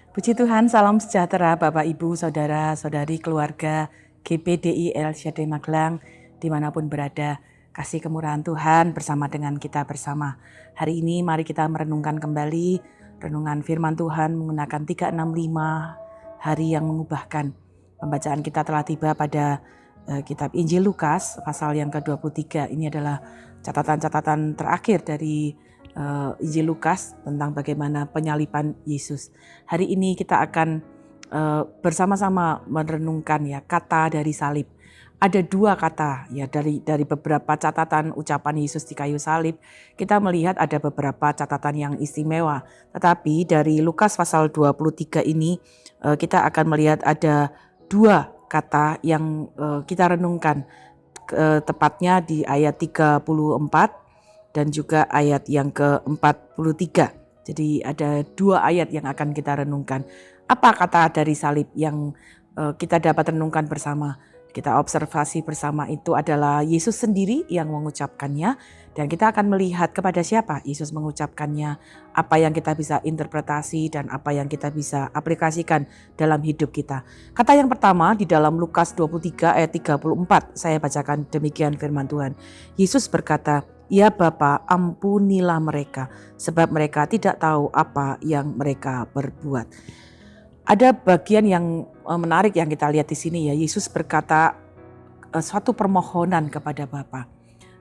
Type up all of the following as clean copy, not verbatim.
Puji Tuhan, salam sejahtera Bapak Ibu, Saudara, Saudari, keluarga GPDI El Shaddai Magelang, dimanapun berada. Kasih kemurahan Tuhan bersama dengan kita bersama. Hari ini mari kita merenungkan kembali renungan firman Tuhan menggunakan 365 hari yang mengubahkan. Pembacaan kita telah tiba pada kitab Injil Lukas pasal yang ke-23. Ini adalah catatan-catatan terakhir dari Injil Lukas tentang bagaimana penyaliban Yesus. Hari ini kita akan bersama-sama merenungkan ya kata dari salib. Ada dua kata ya dari beberapa catatan ucapan Yesus di kayu salib. Kita melihat ada beberapa catatan yang istimewa. Tetapi dari Lukas pasal 23 ini kita akan melihat ada dua kata yang kita renungkan. Tepatnya di ayat 34 dan juga ayat yang ke-43. Jadi ada dua ayat yang akan kita renungkan. Apa kata dari salib yang kita dapat renungkan bersama? Kita observasi bersama itu adalah Yesus sendiri yang mengucapkannya. Dan kita akan melihat kepada siapa Yesus mengucapkannya. Apa yang kita bisa interpretasi dan apa yang kita bisa aplikasikan dalam hidup kita. Kata yang pertama di dalam Lukas 23 ayat 34. Saya bacakan demikian firman Tuhan. Yesus berkata, "Ya Bapa, ampunilah mereka, sebab mereka tidak tahu apa yang mereka perbuat." Ada bagian yang menarik yang kita lihat di sini ya. Yesus berkata suatu permohonan kepada Bapa.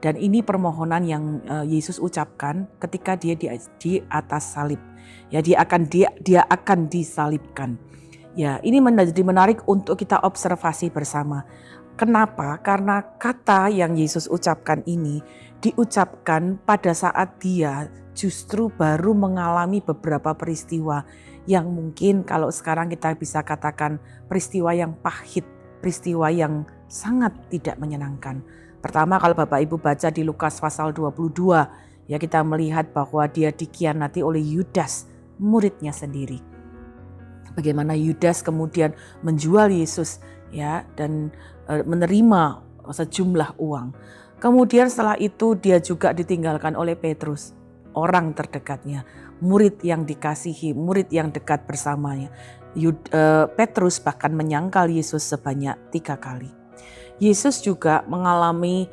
Dan ini permohonan yang Yesus ucapkan ketika dia di atas salib. Ya, dia akan disalibkan. Ya, ini menjadi menarik untuk kita observasi bersama. Kenapa? Karena kata yang Yesus ucapkan ini diucapkan pada saat dia justru baru mengalami beberapa peristiwa yang mungkin kalau sekarang kita bisa katakan peristiwa yang pahit, peristiwa yang sangat tidak menyenangkan. Pertama, kalau Bapak Ibu baca di Lukas pasal 22, ya kita melihat bahwa dia dikhianati oleh Yudas, muridnya sendiri. Bagaimana Yudas kemudian menjual Yesus ya dan menerima sejumlah uang. Kemudian setelah itu dia juga ditinggalkan oleh Petrus, orang terdekatnya, murid yang dikasihi, murid yang dekat bersamanya. Petrus bahkan menyangkal Yesus sebanyak 3 kali. Yesus juga mengalami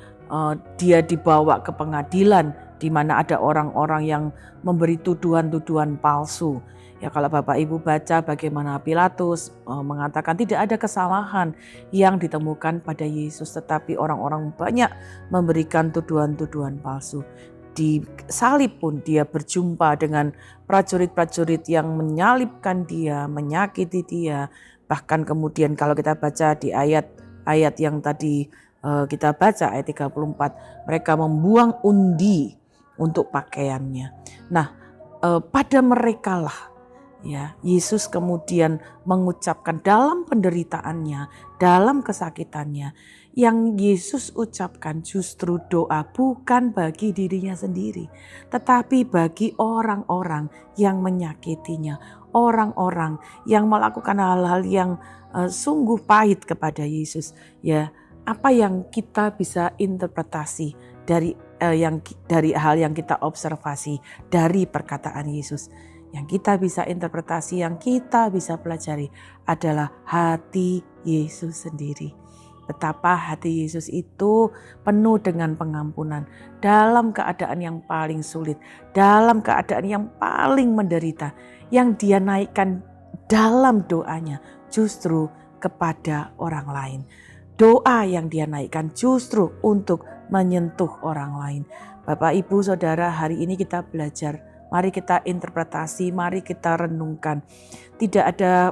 dia dibawa ke pengadilan di mana ada orang-orang yang memberi tuduhan-tuduhan palsu. Ya, kalau Bapak Ibu baca bagaimana Pilatus mengatakan tidak ada kesalahan yang ditemukan pada Yesus, tetapi orang-orang banyak memberikan tuduhan-tuduhan palsu. Di salib pun dia berjumpa dengan prajurit-prajurit yang menyalibkan dia, menyakiti dia. Bahkan kemudian kalau kita baca di ayat yang tadi kita baca ayat 34, mereka membuang undi untuk pakaiannya. Nah, pada merekalah ya Yesus kemudian mengucapkan dalam penderitaannya, dalam kesakitannya, yang Yesus ucapkan justru doa bukan bagi dirinya sendiri, tetapi bagi orang-orang yang menyakitinya, orang-orang yang melakukan hal-hal yang sungguh pahit kepada Yesus. Ya, apa yang kita bisa interpretasi dari hal yang kita observasi dari perkataan Yesus? Yang kita bisa interpretasi, yang kita bisa pelajari adalah hati Yesus sendiri. Betapa hati Yesus itu penuh dengan pengampunan dalam keadaan yang paling sulit, dalam keadaan yang paling menderita, yang dia naikkan dalam doanya justru kepada orang lain. Doa yang dia naikkan justru untuk menyentuh orang lain. Bapak, Ibu, Saudara, hari ini kita belajar. Mari kita interpretasi, mari kita renungkan. Tidak ada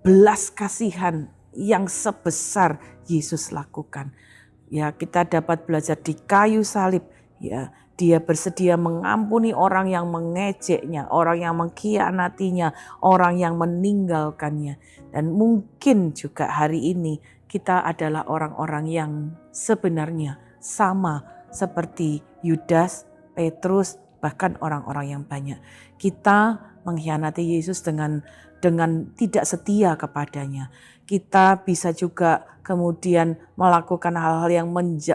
belas kasihan yang sebesar Yesus lakukan. Ya, kita dapat belajar di kayu salib. Ya, dia bersedia mengampuni orang yang mengejeknya, orang yang mengkhianatinya, orang yang meninggalkannya. Dan mungkin juga hari ini kita adalah orang-orang yang sebenarnya sama seperti Yudas, Petrus, bahkan orang-orang yang banyak. Kita mengkhianati Yesus dengan tidak setia kepadanya. Kita bisa juga kemudian melakukan hal-hal yang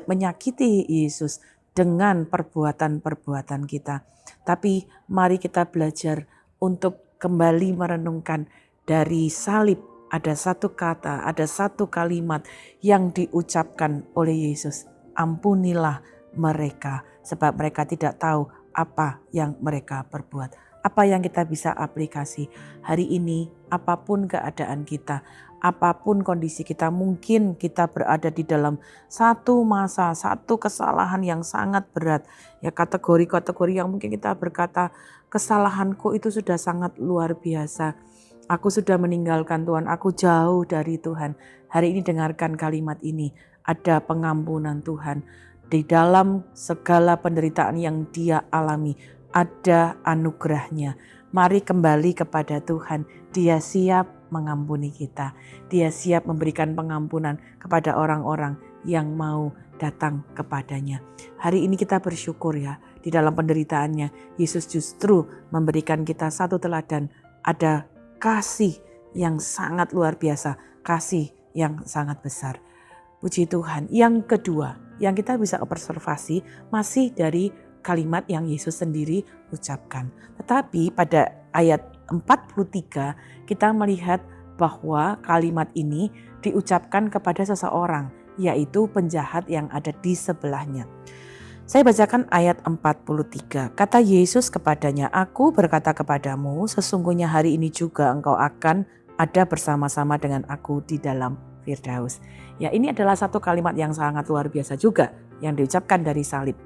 menyakiti Yesus dengan perbuatan-perbuatan kita. Tapi mari kita belajar untuk kembali merenungkan dari salib, ada satu kata, ada satu kalimat yang diucapkan oleh Yesus. Ampunilah mereka, sebab mereka tidak tahu apa yang mereka perbuat. Apa yang kita bisa aplikasi hari ini, apapun keadaan kita, apapun kondisi kita, mungkin kita berada di dalam satu masa, satu kesalahan yang sangat berat. Ya, kategori-kategori yang mungkin kita berkata, kesalahanku itu sudah sangat luar biasa. Aku sudah meninggalkan Tuhan, aku jauh dari Tuhan. Hari ini dengarkan kalimat ini, ada pengampunan Tuhan. Di dalam segala penderitaan yang dia alami, ada anugerahnya. Mari kembali kepada Tuhan. Dia siap mengampuni kita. Dia siap memberikan pengampunan kepada orang-orang yang mau datang kepadanya. Hari ini kita bersyukur ya, di dalam penderitaannya Yesus justru memberikan kita satu teladan. Ada kasih yang sangat luar biasa, kasih yang sangat besar. Puji Tuhan. Yang kedua, yang kita bisa observasi masih dari kalimat yang Yesus sendiri ucapkan. Tetapi pada ayat 43 kita melihat bahwa kalimat ini diucapkan kepada seseorang, yaitu penjahat yang ada di sebelahnya. Saya bacakan ayat 43. Kata Yesus kepadanya, "Aku berkata kepadamu, sesungguhnya hari ini juga engkau akan ada bersama-sama dengan aku di dalam Firdaus." Ya, ini adalah satu kalimat yang sangat luar biasa juga yang diucapkan dari salib.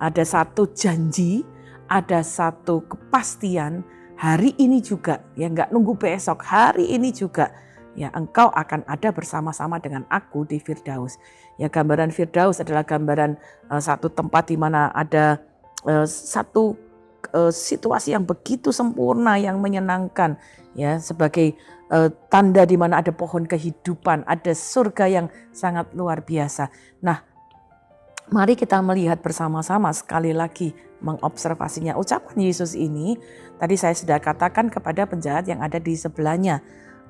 Ada satu janji, ada satu kepastian, hari ini juga, ya enggak nunggu besok, hari ini juga ya engkau akan ada bersama-sama dengan aku di Firdaus. Ya, gambaran Firdaus adalah gambaran satu tempat di mana ada satu situasi yang begitu sempurna, yang menyenangkan, ya, sebagai tanda di mana ada pohon kehidupan, ada surga yang sangat luar biasa. Nah, mari kita melihat bersama-sama sekali lagi mengobservasinya. Ucapan Yesus ini tadi saya sudah katakan kepada penjahat yang ada di sebelahnya.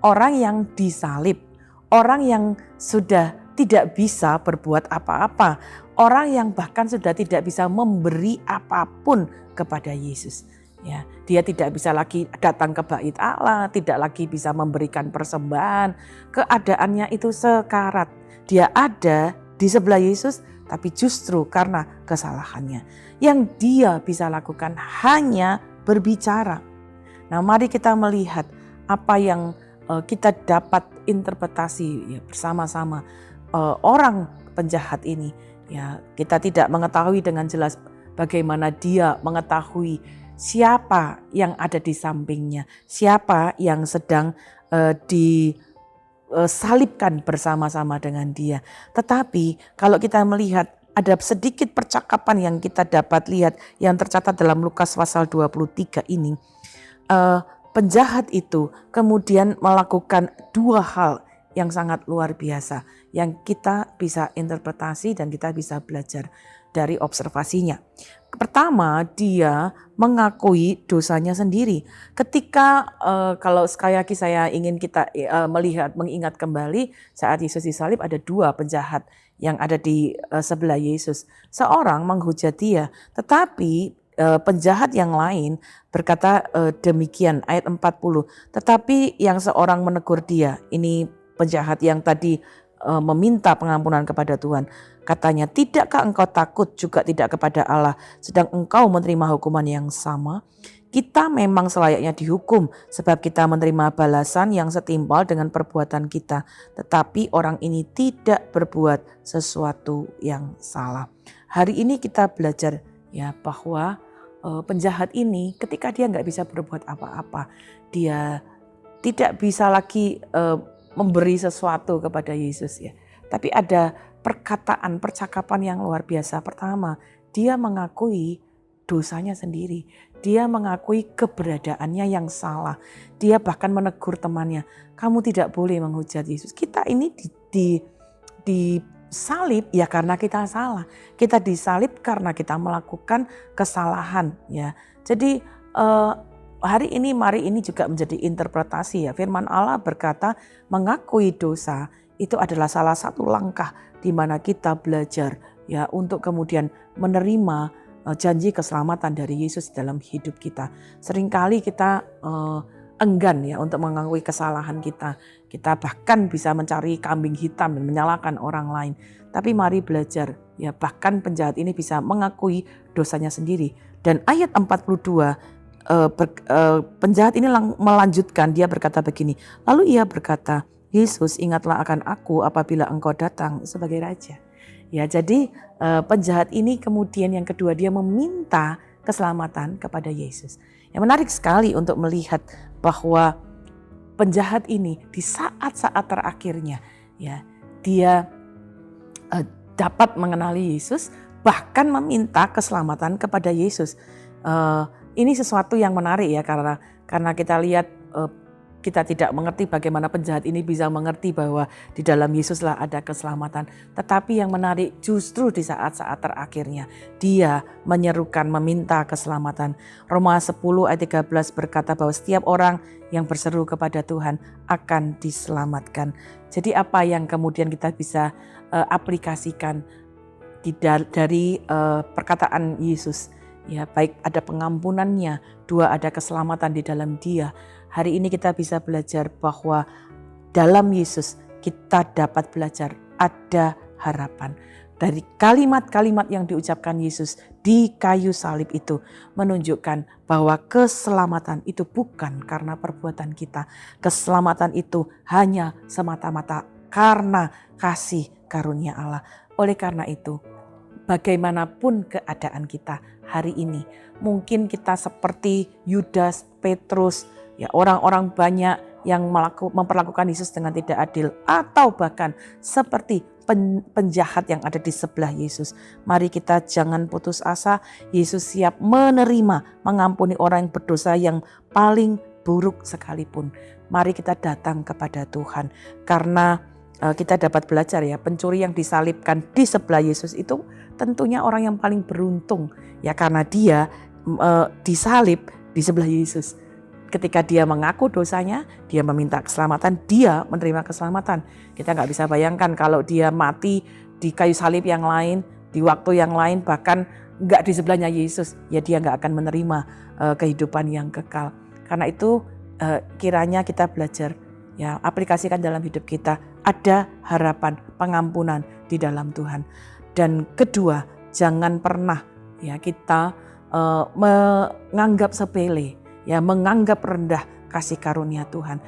Orang yang disalib, orang yang sudah tidak bisa berbuat apa-apa, orang yang bahkan sudah tidak bisa memberi apapun kepada Yesus. Ya, dia tidak bisa lagi datang ke bait Allah, tidak lagi bisa memberikan persembahan. Keadaannya itu sekarat. Dia ada di sebelah Yesus, tapi justru karena kesalahannya. Yang dia bisa lakukan hanya berbicara. Nah, mari kita melihat apa yang kita dapat interpretasi ya, bersama-sama orang penjahat ini. Ya, kita tidak mengetahui dengan jelas bagaimana dia mengetahui siapa yang ada di sampingnya, siapa yang sedang disalibkan bersama-sama dengan dia. Tetapi kalau kita melihat ada sedikit percakapan yang kita dapat lihat yang tercatat dalam Lukas pasal 23 ini. Penjahat itu kemudian melakukan dua hal yang sangat luar biasa yang kita bisa interpretasi dan kita bisa belajar dari observasinya. Pertama, dia mengakui dosanya sendiri. Ketika kalau sekali lagi saya ingin kita mengingat kembali saat Yesus disalib, ada dua penjahat yang ada di sebelah Yesus. Seorang menghujat dia, tetapi penjahat yang lain berkata demikian, ayat 40. Tetapi yang seorang menegur dia, ini penjahat yang tadi meminta pengampunan kepada Tuhan. Katanya, tidakkah engkau takut juga tidak kepada Allah, sedang engkau menerima hukuman yang sama? Kita memang selayaknya dihukum, sebab kita menerima balasan yang setimpal dengan perbuatan kita. Tetapi orang ini tidak berbuat sesuatu yang salah. Hari ini kita belajar ya bahwa penjahat ini ketika dia nggak bisa berbuat apa-apa, dia tidak bisa lagi memberi sesuatu kepada Yesus ya. Tapi ada percakapan yang luar biasa. Pertama, dia mengakui dosanya sendiri. Dia mengakui keberadaannya yang salah. Dia bahkan menegur temannya, kamu tidak boleh menghujat Yesus. Kita ini disalib ya karena kita salah. Kita disalib karena kita melakukan kesalahan ya. Jadi hari ini mari ini juga menjadi interpretasi ya. Firman Allah berkata mengakui dosa itu adalah salah satu langkah di mana kita belajar ya untuk kemudian menerima janji keselamatan dari Yesus dalam hidup kita. Seringkali kita enggan ya untuk mengakui kesalahan kita. Kita bahkan bisa mencari kambing hitam dan menyalahkan orang lain. Tapi mari belajar ya, bahkan penjahat ini bisa mengakui dosanya sendiri. Dan ayat 42 penjahat ini melanjutkan, dia berkata begini. Lalu ia berkata, Yesus, ingatlah akan aku apabila engkau datang sebagai raja. Ya, jadi penjahat ini kemudian yang kedua dia meminta keselamatan kepada Yesus. Yang menarik sekali untuk melihat bahwa penjahat ini di saat-saat terakhirnya ya dia dapat mengenali Yesus, bahkan meminta keselamatan kepada Yesus. Ini sesuatu yang menarik ya, karena kita lihat kita tidak mengerti bagaimana penjahat ini bisa mengerti bahwa di dalam Yesuslah ada keselamatan. Tetapi yang menarik justru di saat-saat terakhirnya dia menyerukan, meminta keselamatan. Roma 10 ayat 13 berkata bahwa setiap orang yang berseru kepada Tuhan akan diselamatkan. Jadi apa yang kemudian kita bisa aplikasikan dari perkataan Yesus? Ya, baik ada pengampunannya, dua ada keselamatan di dalam Dia. Hari ini kita bisa belajar bahwa dalam Yesus kita dapat belajar ada harapan. Dari kalimat-kalimat yang diucapkan Yesus di kayu salib itu menunjukkan bahwa keselamatan itu bukan karena perbuatan kita. Keselamatan itu hanya semata-mata karena kasih karunia Allah. Oleh karena itu, bagaimanapun keadaan kita hari ini, mungkin kita seperti Yudas, Petrus, ya orang-orang banyak yang memperlakukan Yesus dengan tidak adil, atau bahkan seperti penjahat yang ada di sebelah Yesus. Mari kita jangan putus asa. Yesus siap menerima, mengampuni orang yang berdosa yang paling buruk sekalipun. Mari kita datang kepada Tuhan, karena kita dapat belajar ya, pencuri yang disalibkan di sebelah Yesus itu tentunya orang yang paling beruntung ya, karena dia disalib di sebelah Yesus. Ketika dia mengaku dosanya, dia meminta keselamatan, dia menerima keselamatan. Kita nggak bisa bayangkan kalau dia mati di kayu salib yang lain, di waktu yang lain, bahkan nggak di sebelahnya Yesus, ya dia nggak akan menerima kehidupan yang kekal. Karena itu kiranya kita belajar ya, aplikasikan dalam hidup kita, ada harapan pengampunan di dalam Tuhan. Dan kedua, jangan pernah ya kita menganggap sepele, ya menganggap rendah kasih karunia Tuhan.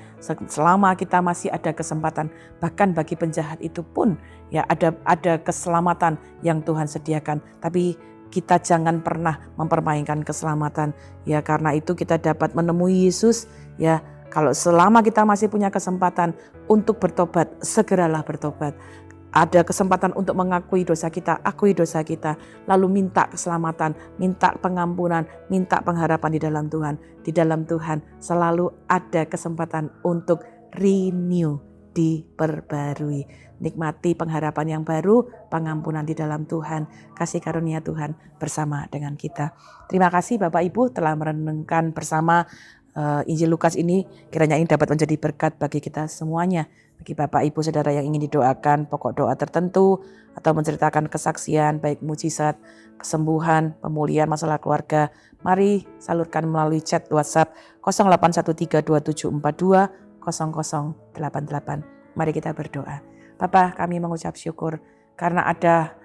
Selama kita masih ada kesempatan, bahkan bagi penjahat itu pun ya ada keselamatan yang Tuhan sediakan. Tapi kita jangan pernah mempermainkan keselamatan ya, karena itu kita dapat menemui Yesus ya. Kalau selama kita masih punya kesempatan untuk bertobat, segeralah bertobat. Ada kesempatan untuk mengakui dosa kita, akui dosa kita, lalu minta keselamatan, minta pengampunan, minta pengharapan di dalam Tuhan. Di dalam Tuhan selalu ada kesempatan untuk renew, diperbarui. Nikmati pengharapan yang baru, pengampunan di dalam Tuhan, kasih karunia Tuhan bersama dengan kita. Terima kasih Bapak Ibu telah merenungkan bersama Injil Lukas ini. Kiranya ini dapat menjadi berkat bagi kita semuanya. Bagi Bapak Ibu Saudara yang ingin didoakan pokok doa tertentu atau menceritakan kesaksian baik mujizat, kesembuhan, pemulihan masalah keluarga, mari salurkan melalui chat WhatsApp 0813-274-2088. Mari kita berdoa. Bapa, kami mengucap syukur karena ada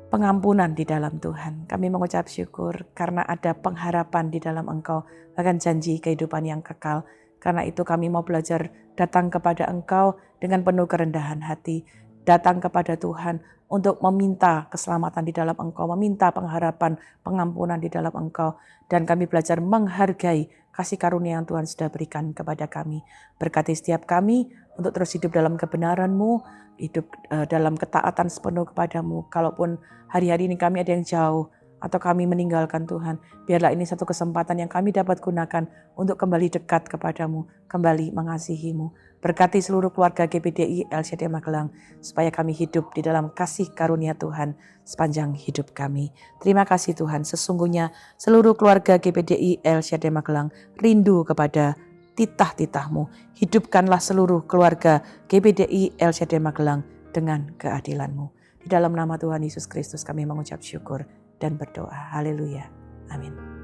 pengampunan di dalam Tuhan. Kami mengucap syukur karena ada pengharapan di dalam Engkau, bahkan janji kehidupan yang kekal. Karena itu kami mau belajar datang kepada Engkau dengan penuh kerendahan hati. Datang kepada Tuhan untuk meminta keselamatan di dalam Engkau, meminta pengharapan, pengampunan di dalam Engkau. Dan kami belajar menghargai kasih karunia yang Tuhan sudah berikan kepada kami. Berkati setiap kami untuk terus hidup dalam kebenaran-Mu, hidup dalam ketaatan sepenuh kepadamu. Kalaupun hari-hari ini kami ada yang jauh atau kami meninggalkan Tuhan, biarlah ini satu kesempatan yang kami dapat gunakan untuk kembali dekat kepadamu, kembali mengasihimu. Berkati seluruh keluarga GPDI LCD Magelang, supaya kami hidup di dalam kasih karunia Tuhan sepanjang hidup kami. Terima kasih Tuhan, sesungguhnya seluruh keluarga GPDI LCD Magelang rindu kepada titah-titah-Mu. Hidupkanlah seluruh keluarga GPDI LCD Magelang dengan keadilan-Mu. Di dalam nama Tuhan Yesus Kristus kami mengucap syukur dan berdoa. Haleluya. Amin.